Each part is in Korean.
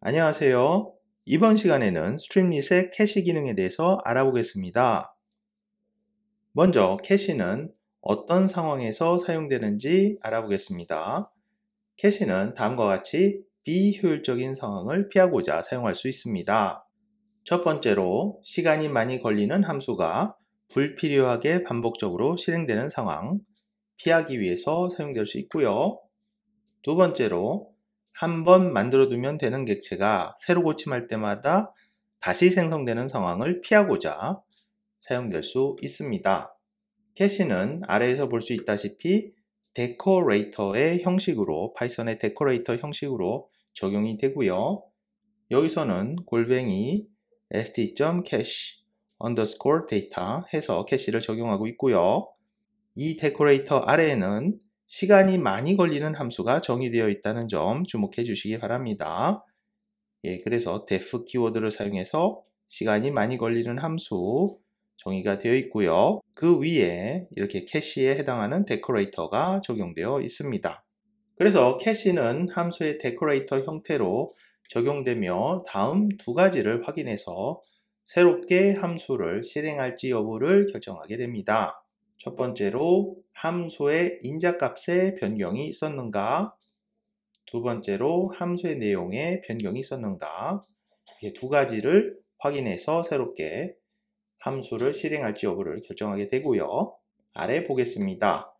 안녕하세요. 이번 시간에는 스트림릿의 캐시 기능에 대해서 알아보겠습니다. 먼저 캐시는 어떤 상황에서 사용되는지 알아보겠습니다. 캐시는 다음과 같이 비효율적인 상황을 피하고자 사용할 수 있습니다. 첫 번째로 시간이 많이 걸리는 함수가 불필요하게 반복적으로 실행되는 상황, 피하기 위해서 사용될 수 있고요. 두 번째로 한 번 만들어두면 되는 객체가 새로 고침할 때마다 다시 생성되는 상황을 피하고자 사용될 수 있습니다. 캐시는 아래에서 볼 수 있다시피 데코레이터의 형식으로 파이썬의 데코레이터 형식으로 적용이 되고요. 여기서는 골뱅이 st.cache underscore data 해서 캐시를 적용하고 있고요. 이 데코레이터 아래에는 시간이 많이 걸리는 함수가 정의되어 있다는 점 주목해 주시기 바랍니다. 그래서 def 키워드를 사용해서 시간이 많이 걸리는 함수 정의가 되어 있고요. 그 위에 이렇게 캐시에 해당하는 데코레이터가 적용되어 있습니다. 그래서 캐시는 함수의 데코레이터 형태로 적용되며 다음 두 가지를 확인해서 새롭게 함수를 실행할지 여부를 결정하게 됩니다. 첫 번째로 함수의 인자값에 변경이 있었는가, 두 번째로 함수의 내용에 변경이 있었는가, 이렇게 두 가지를 확인해서 새롭게 함수를 실행할지 여부를 결정하게 되고요. 아래 보겠습니다.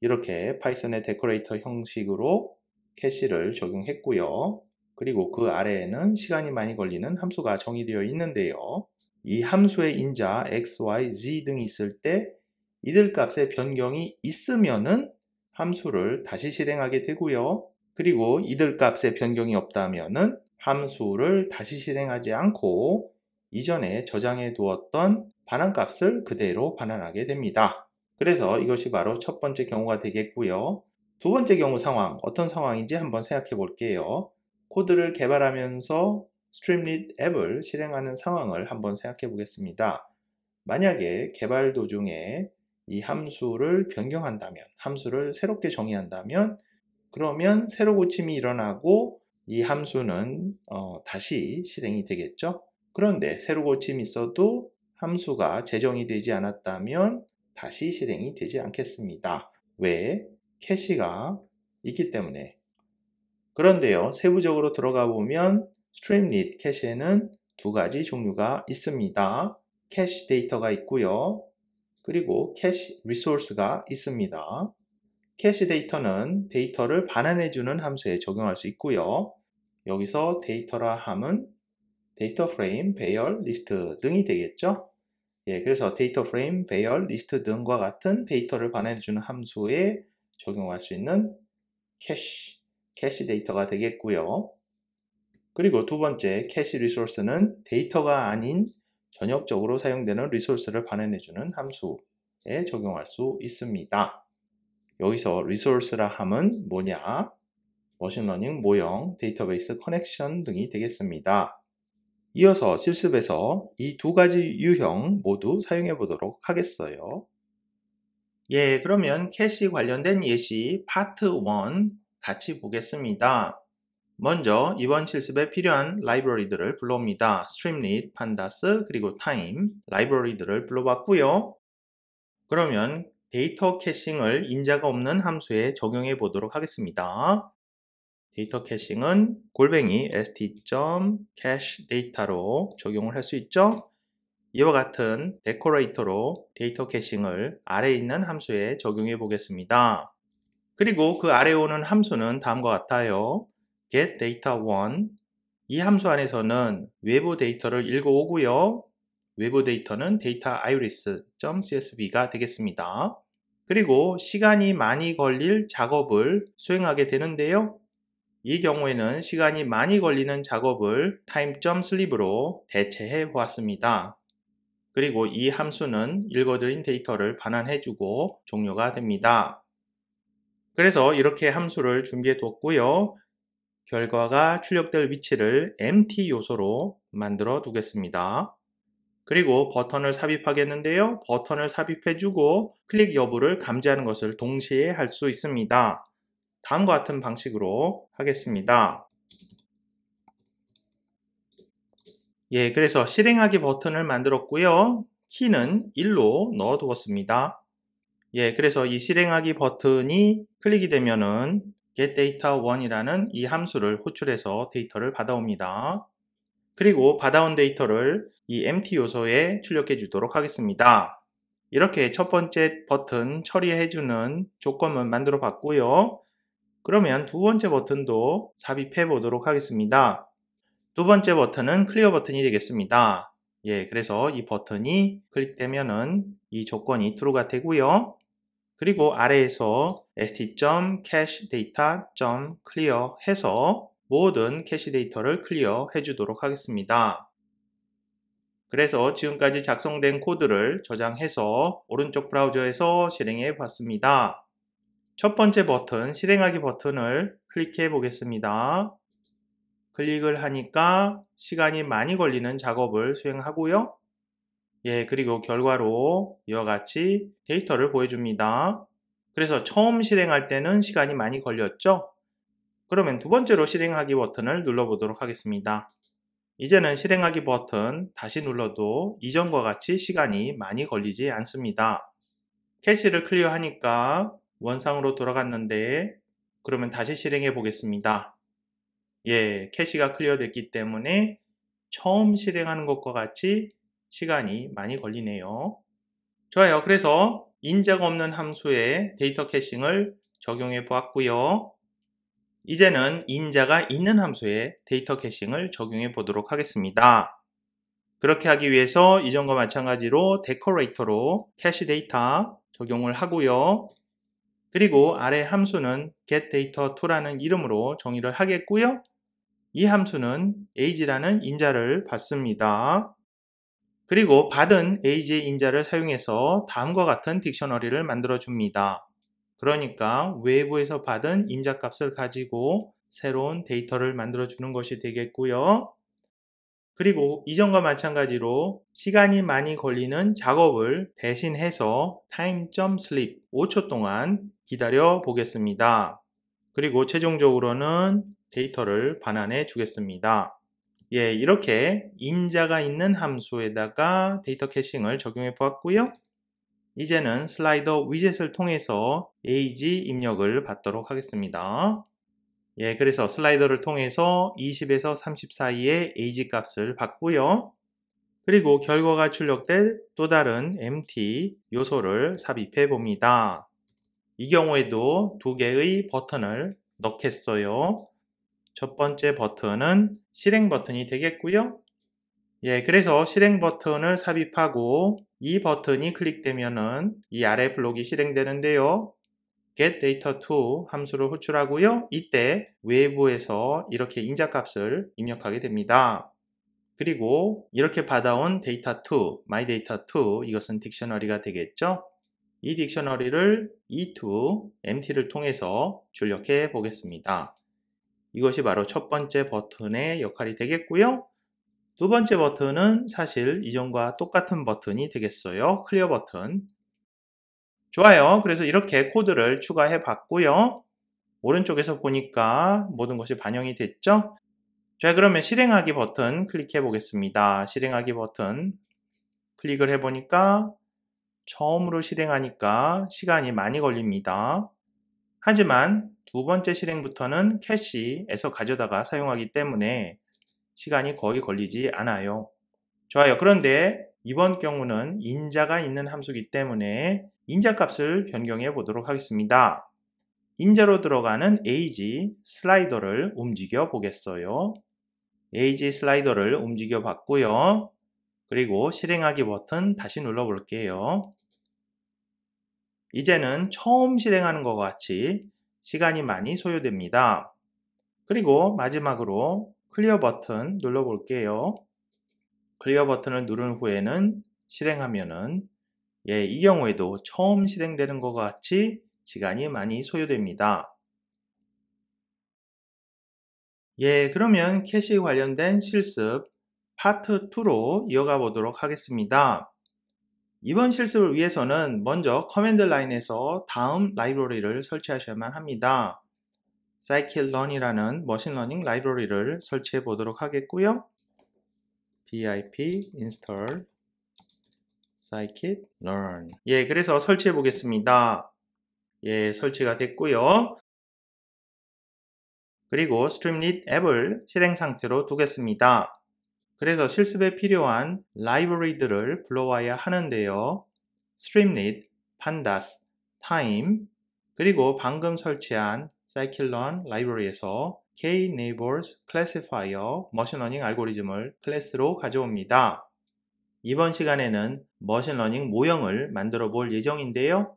이렇게 파이썬의 데코레이터 형식으로 캐시를 적용했고요. 그리고 그 아래에는 시간이 많이 걸리는 함수가 정의되어 있는데요. 이 함수의 인자 x, y, z 등이 있을 때 이들 값의 변경이 있으면은 함수를 다시 실행하게 되고요. 그리고 이들 값의 변경이 없다면은 함수를 다시 실행하지 않고 이전에 저장해 두었던 반환값을 그대로 반환하게 됩니다. 그래서 이것이 바로 첫 번째 경우가 되겠고요. 두 번째 경우 상황, 어떤 상황인지 한번 생각해 볼게요. 코드를 개발하면서 스트림릿 앱을 실행하는 상황을 한번 생각해 보겠습니다. 만약에 개발 도중에 이 함수를 변경한다면, 함수를 새롭게 정의한다면, 그러면 새로 고침이 일어나고 이 함수는 다시 실행이 되겠죠. 그런데 새로 고침이 있어도 함수가 재정이 되지 않았다면 다시 실행이 되지 않겠습니다. 왜? 캐시가 있기 때문에. 그런데요, 세부적으로 들어가 보면 스트림릿 캐시에는 두 가지 종류가 있습니다. 캐시 데이터가 있고요. 그리고 캐시 리소스가 있습니다. 캐시 데이터는 데이터를 반환해주는 함수에 적용할 수 있고요. 여기서 데이터라 함은 데이터 프레임, 배열, 리스트 등이 되겠죠. 그래서 데이터 프레임, 배열, 리스트 등과 같은 데이터를 반환해주는 함수에 적용할 수 있는 캐시 데이터가 되겠고요. 그리고 두 번째 캐시 리소스는 데이터가 아닌 전역적으로 사용되는 리소스를 반환해주는 함수에 적용할 수 있습니다. 여기서 리소스라 함은 뭐냐? 머신러닝, 모형, 데이터베이스 커넥션 등이 되겠습니다. 이어서 실습에서 이 두 가지 유형 모두 사용해 보도록 하겠어요. 그러면 캐시 관련된 예시 파트 1 같이 보겠습니다. 먼저 이번 실습에 필요한 라이브러리들을 불러옵니다. 스트림릿, 판다스, 그리고 타임 라이브러리들을 불러봤고요. 그러면 데이터 캐싱을 인자가 없는 함수에 적용해 보도록 하겠습니다. 데이터 캐싱은 골뱅이 st.cache 데이터로 적용을 할 수 있죠. 이와 같은 데코레이터로 데이터 캐싱을 아래에 있는 함수에 적용해 보겠습니다. 그리고 그 아래에 오는 함수는 다음과 같아요. get data1 이 함수 안에서는 외부 데이터를 읽어오고요. 외부 데이터는 data iris.csv가 되겠습니다. 그리고 시간이 많이 걸릴 작업을 수행하게 되는데요. 이 경우에는 시간이 많이 걸리는 작업을 time.sleep으로 대체해 보았습니다. 그리고 이 함수는 읽어드린 데이터를 반환해주고 종료가 됩니다. 그래서 이렇게 함수를 준비해 뒀고요. 결과가 출력될 위치를 empty 요소로 만들어 두겠습니다. 그리고 버튼을 삽입하겠는데요. 버튼을 삽입해주고 클릭 여부를 감지하는 것을 동시에 할 수 있습니다. 다음과 같은 방식으로 하겠습니다. 예, 그래서 실행하기 버튼을 만들었고요. 키는 1로 넣어 두었습니다. 예, 그래서 이 실행하기 버튼이 클릭이 되면은 getData1이라는 이 함수를 호출해서 데이터를 받아옵니다. 그리고 받아온 데이터를 이 empty 요소에 출력해 주도록 하겠습니다. 이렇게 첫 번째 버튼 처리해주는 조건을 만들어 봤고요. 그러면 두 번째 버튼도 삽입해 보도록 하겠습니다. 두 번째 버튼은 클리어 버튼이 되겠습니다. 예, 그래서 이 버튼이 클릭되면은 이 조건이 true가 되고요. 그리고 아래에서 st.cachedata.clear 해서 모든 캐시 데이터를 클리어 해주도록 하겠습니다. 그래서 지금까지 작성된 코드를 저장해서 오른쪽 브라우저에서 실행해 봤습니다. 첫 번째 버튼, 실행하기 버튼을 클릭해 보겠습니다. 클릭을 하니까 시간이 많이 걸리는 작업을 수행하고요. 예, 그리고 결과로 이와 같이 데이터를 보여줍니다. 그래서 처음 실행할 때는 시간이 많이 걸렸죠? 그러면 두 번째로 실행하기 버튼을 눌러보도록 하겠습니다. 이제는 실행하기 버튼 다시 눌러도 이전과 같이 시간이 많이 걸리지 않습니다. 캐시를 클리어하니까 원상으로 돌아갔는데 그러면 다시 실행해 보겠습니다. 예, 캐시가 클리어됐기 때문에 처음 실행하는 것과 같이 시간이 많이 걸리네요. 좋아요. 그래서 인자가 없는 함수에 데이터 캐싱을 적용해 보았고요. 이제는 인자가 있는 함수에 데이터 캐싱을 적용해 보도록 하겠습니다. 그렇게 하기 위해서 이전과 마찬가지로 데코레이터로 캐시 데이터 적용을 하고요. 그리고 아래 함수는 getData2라는 이름으로 정의를 하겠고요. 이 함수는 age라는 인자를 받습니다. 그리고 받은 age의 인자를 사용해서 다음과 같은 딕셔너리를 만들어 줍니다. 그러니까 외부에서 받은 인자값을 가지고 새로운 데이터를 만들어 주는 것이 되겠고요. 그리고 이전과 마찬가지로 시간이 많이 걸리는 작업을 대신해서 time.sleep 5초 동안 기다려 보겠습니다. 그리고 최종적으로는 데이터를 반환해 주겠습니다. 예, 이렇게 인자가 있는 함수에다가 데이터 캐싱을 적용해 보았고요. 이제는 슬라이더 위젯을 통해서 age 입력을 받도록 하겠습니다. 예, 그래서 슬라이더를 통해서 20에서 30 사이의 age 값을 받고요. 그리고 결과가 출력될 또 다른 empty 요소를 삽입해 봅니다. 이 경우에도 두 개의 버튼을 넣겠어요. 첫 번째 버튼은 실행 버튼이 되겠고요. 예, 그래서 실행 버튼을 삽입하고 이 버튼이 클릭되면은 이 아래 블록이 실행되는데요. getData2 함수를 호출하고요. 이때 외부에서 이렇게 인자값을 입력하게 됩니다. 그리고 이렇게 받아온 data2, myData2 이것은 딕셔너리가 되겠죠. 이 딕셔너리를 e2, empty를 통해서 출력해 보겠습니다. 이것이 바로 첫 번째 버튼의 역할이 되겠고요. 두 번째 버튼은 사실 이전과 똑같은 버튼이 되겠어요. 클리어 버튼. 좋아요. 그래서 이렇게 코드를 추가해 봤고요. 오른쪽에서 보니까 모든 것이 반영이 됐죠? 자, 그러면 실행하기 버튼 클릭해 보겠습니다. 실행하기 버튼 클릭을 해 보니까 처음으로 실행하니까 시간이 많이 걸립니다. 하지만 두 번째 실행부터는 캐시에서 가져다가 사용하기 때문에 시간이 거의 걸리지 않아요. 좋아요. 그런데 이번 경우는 인자가 있는 함수이기 때문에 인자 값을 변경해 보도록 하겠습니다. 인자로 들어가는 age 슬라이더를 움직여 보겠어요. age 슬라이더를 움직여 봤고요. 그리고 실행하기 버튼 다시 눌러 볼게요. 이제는 처음 실행하는 것과 같이 시간이 많이 소요됩니다. 그리고 마지막으로 클리어 버튼 눌러 볼게요. 클리어 버튼을 누른 후에는 실행하면은 예, 이 경우에도 처음 실행되는 것과 같이 시간이 많이 소요됩니다. 예, 그러면 캐시 관련된 실습 파트 2로 이어가 보도록 하겠습니다. 이번 실습을 위해서는 먼저 커맨드 라인에서 다음 라이브러리를 설치하셔야만 합니다. scikit-learn이라는 머신러닝 라이브러리를 설치해 보도록 하겠고요. pip install scikit-learn. 예, 그래서 설치해 보겠습니다. 예, 설치가 됐고요. 그리고 스트림릿 앱을 실행 상태로 두겠습니다. 그래서 실습에 필요한 라이브러리들을 불러와야 하는데요. 스트림릿, pandas, time, 그리고 방금 설치한 scikit-learn 라이브러리에서 k-neighbors classifier 머신러닝 알고리즘을 클래스로 가져옵니다. 이번 시간에는 머신러닝 모형을 만들어 볼 예정인데요.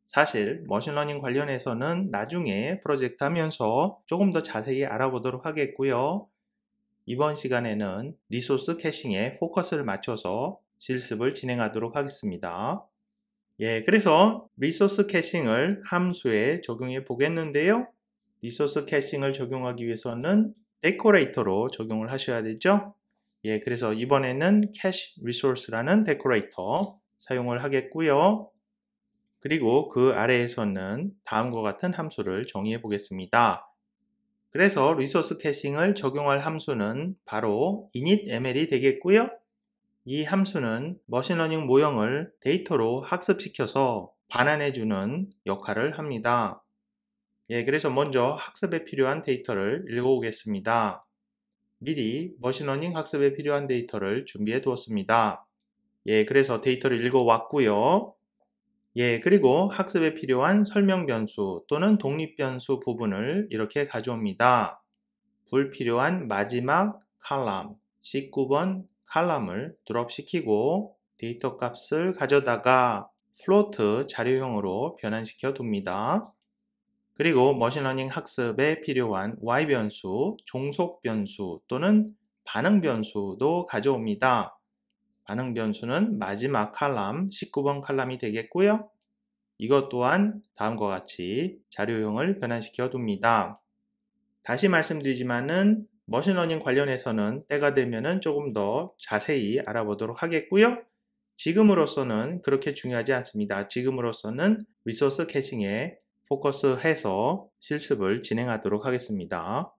사실 머신러닝 관련해서는 나중에 프로젝트 하면서 조금 더 자세히 알아보도록 하겠고요. 이번 시간에는 리소스 캐싱에 포커스를 맞춰서 실습을 진행하도록 하겠습니다. 예, 그래서 리소스 캐싱을 함수에 적용해 보겠는데요. 리소스 캐싱을 적용하기 위해서는 데코레이터로 적용을 하셔야 되죠. 예, 그래서 이번에는 캐시 리소스라는 데코레이터 사용을 하겠고요. 그리고 그 아래에서는 다음과 같은 함수를 정의해 보겠습니다. 그래서 리소스 캐싱을 적용할 함수는 바로 initml이 되겠고요. 이 함수는 머신러닝 모형을 데이터로 학습시켜서 반환해주는 역할을 합니다. 예, 그래서 먼저 학습에 필요한 데이터를 읽어오겠습니다. 미리 머신러닝 학습에 필요한 데이터를 준비해 두었습니다. 예, 그래서 데이터를 읽어왔고요. 예, 그리고 학습에 필요한 설명 변수 또는 독립 변수 부분을 이렇게 가져옵니다. 불필요한 마지막 칼럼, 19번 칼럼을 드롭시키고 데이터 값을 가져다가 플로트 자료형으로 변환시켜 둡니다. 그리고 머신러닝 학습에 필요한 y 변수, 종속 변수 또는 반응 변수도 가져옵니다. 반응 변수는 마지막 칼럼, 19번 칼럼이 되겠고요. 이것 또한 다음과 같이 자료형을 변환시켜 둡니다. 다시 말씀드리지만은 머신러닝 관련해서는 때가 되면은 조금 더 자세히 알아보도록 하겠고요. 지금으로서는 그렇게 중요하지 않습니다. 지금으로서는 리소스 캐싱에 포커스해서 실습을 진행하도록 하겠습니다.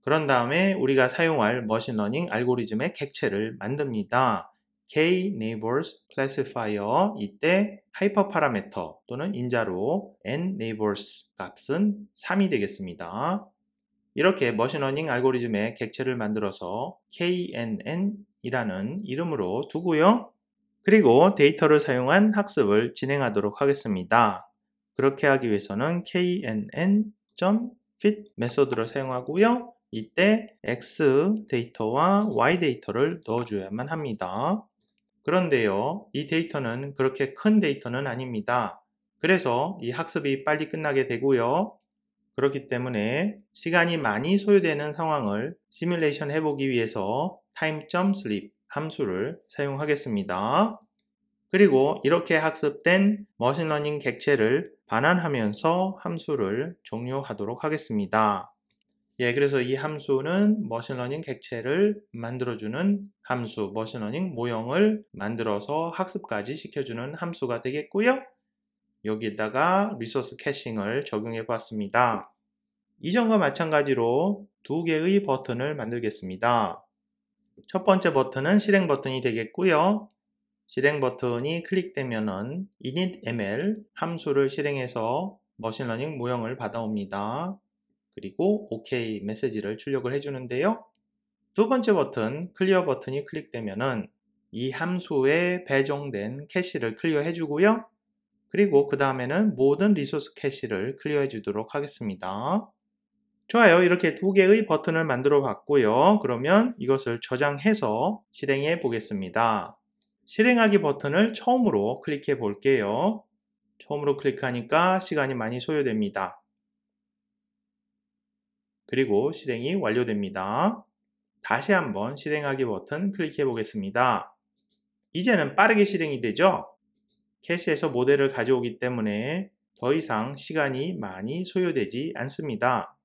그런 다음에 우리가 사용할 머신러닝 알고리즘의 객체를 만듭니다. k-neighbors classifier, 이때 하이퍼 파라미터 또는 인자로 n-neighbors 값은 3이 되겠습니다. 이렇게 머신러닝 알고리즘의 객체를 만들어서 KNN이라는 이름으로 두고요. 그리고 데이터를 사용한 학습을 진행하도록 하겠습니다. 그렇게 하기 위해서는 knn.fit 메소드를 사용하고요. 이때 x 데이터와 y 데이터를 넣어줘야만 합니다. 그런데요, 이 데이터는 그렇게 큰 데이터는 아닙니다. 그래서 이 학습이 빨리 끝나게 되고요. 그렇기 때문에 시간이 많이 소요되는 상황을 시뮬레이션 해보기 위해서 time.sleep 함수를 사용하겠습니다. 그리고 이렇게 학습된 머신러닝 객체를 반환하면서 함수를 종료하도록 하겠습니다. 예, 그래서 이 함수는 머신러닝 객체를 만들어주는 함수, 머신러닝 모형을 만들어서 학습까지 시켜주는 함수가 되겠고요. 여기에다가 리소스 캐싱을 적용해 봤습니다. 이전과 마찬가지로 두 개의 버튼을 만들겠습니다. 첫 번째 버튼은 실행 버튼이 되겠고요. 실행 버튼이 클릭되면은 initml 함수를 실행해서 머신러닝 모형을 받아옵니다. 그리고 OK 메시지를 출력을 해주는데요. 두 번째 버튼 클리어 버튼이 클릭되면은 이 함수에 배정된 캐시를 클리어 해주고요. 그리고 그 다음에는 모든 리소스 캐시를 클리어해 주도록 하겠습니다. 좋아요. 이렇게 두 개의 버튼을 만들어 봤고요. 그러면 이것을 저장해서 실행해 보겠습니다. 실행하기 버튼을 처음으로 클릭해 볼게요. 처음으로 클릭하니까 시간이 많이 소요됩니다. 그리고 실행이 완료됩니다. 다시 한번 실행하기 버튼 클릭해 보겠습니다. 이제는 빠르게 실행이 되죠? 캐시에서 모델을 가져오기 때문에 더 이상 시간이 많이 소요되지 않습니다.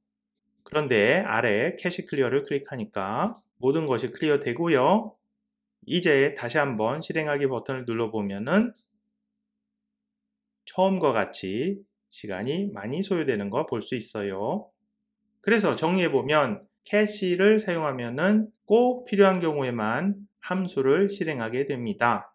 그런데 아래 캐시 클리어를 클릭하니까 모든 것이 클리어 되고요. 이제 다시 한번 실행하기 버튼을 눌러보면은 처음과 같이 시간이 많이 소요되는 거 볼 수 있어요. 그래서 정리해보면 캐시를 사용하면은 꼭 필요한 경우에만 함수를 실행하게 됩니다.